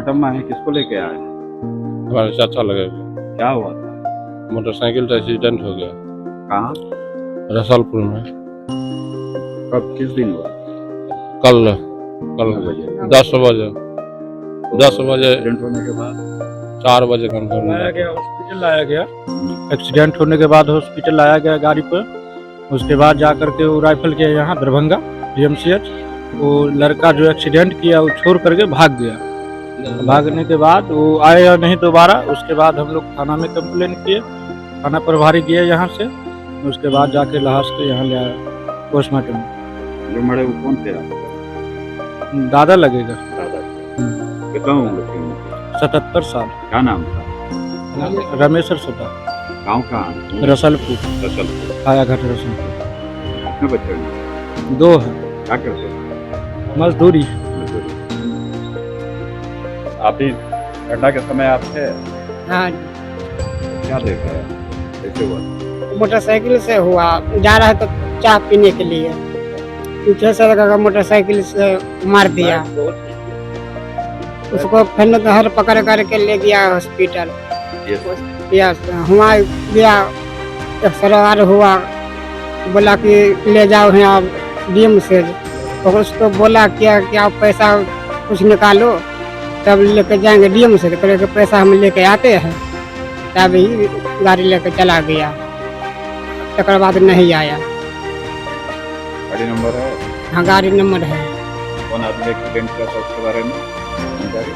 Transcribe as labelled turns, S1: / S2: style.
S1: Postmortem में आए, किसको लेके आए?
S2: हमारे चाचा लगे।
S1: क्या हुआ था?
S2: मोटरसाइकिल का एक्सीडेंट हो गया
S1: कहाँ?
S2: रसलपुर में।
S1: कब, किस दिन हुआ?
S2: कल
S1: कितने बजे?
S2: 10 बजे। 10 बजे
S1: एक्सीडेंट होने के बाद
S2: 4 बजे कन्फर्म
S3: लाया गया, हॉस्पिटल लाया गया। एक्सीडेंट होने के बाद हॉस्पिटल लाया गया गाड़ी पर। उसके बाद जा करके वो राइफल के यहाँ दरभंगा DMCH, वो लड़का जो एक्सीडेंट किया वो छोड़ करके भाग गया। भागने के बाद वो आया नहीं दोबारा। उसके बाद हम लोग थाना में कंप्लेन किए, थाना प्रभारी गए यहाँ से। उसके बाद जाके लाश को यहाँ ले आया पोस्टमार्टम में।
S1: जो मरे वो कौन थे आपका?
S3: दादा लगेगा।
S1: दादा। कितना उम्र थी उनकी?
S3: 77 साल।
S1: क्या नाम था?
S3: रमेश्वर सदा,
S1: गाँव कहाँ?
S3: रसलपुर,
S1: रसलपुर।
S3: हायाघाट रसलपुर।
S1: कितने बच्चे हैं?
S3: 2 है।
S1: क्या करते हैं?
S3: मजदूरी।
S1: आप ही घटना के समय आप थे?
S4: हाँ,
S1: क्या देखा है? कैसे हुआ?
S4: मोटरसाइकिल से हुआ, जा रहा है तो चाय पीने के लिए पीछे से लगा मोटरसाइकिल से मार दिया उसको। फिर घर पकड़ करके ले गया हॉस्पिटल। यस, हुआ गया, एक्सरे हुआ, बोला कि ले जाओ यहाँ DMCH। तो उसको बोला क्या कि आप पैसा कुछ निकालो तब लेके जाएंगे DMCH। करे कि पैसा हम लेके आते हैं, तब ही गाड़ी लेके चला गया। तकर बाद नहीं आया।
S1: गाड़ी नंबर है?
S4: हाँ, गाड़ी नंबर है।
S1: कौन आदमी एक्सीडेंट किया था उसके बारे में जानकारी?